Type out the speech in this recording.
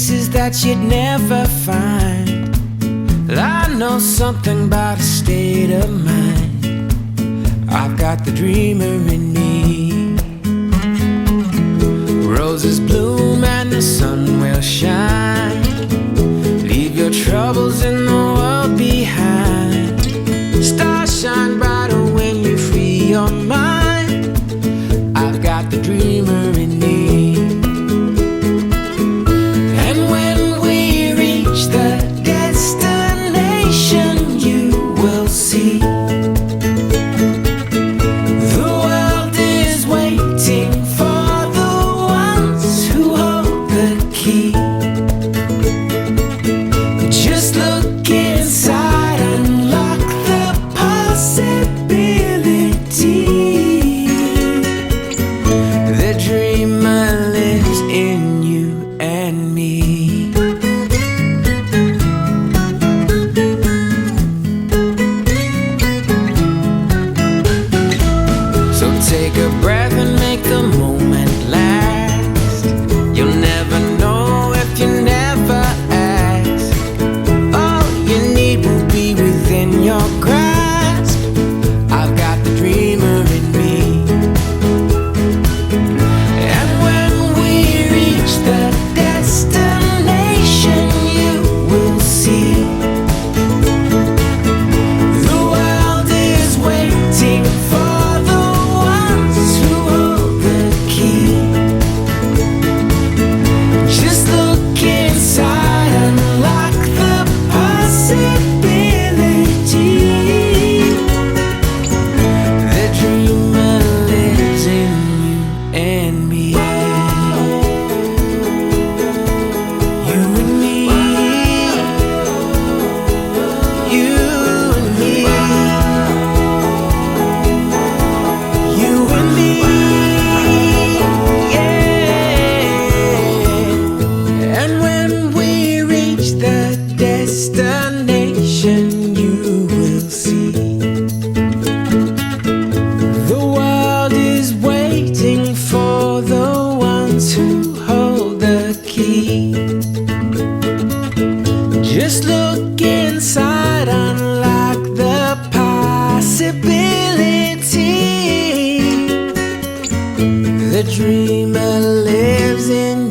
places that you'd never find. I know something about a state of mind. I've got the dreamer in me. Roses bloom and the sun will shine. Leave your troubles in the world behind. Stars shine brighter when you free your mind. I've got the dreamer in me. And when we reach the destination, you will see the world is waiting for the ones who hold the key. Just look inside, unlock the possibility. The dreamer lives in you and me. So take a breath and make the moment last. You'll never know if you never ask. All you need will be within your grasp. I've got the dreamer in me. And when we reach the destination, you will see the world is waiting for the ones who hold the key. Just look inside, unlock the possibility. The dreamer lives in you and me. You and me. You and me. You and me. Yeah. And when we reach the destination, you will see the world is waiting for the ones who hold the key. Just look inside, unlock the possibility. The dreamer lives in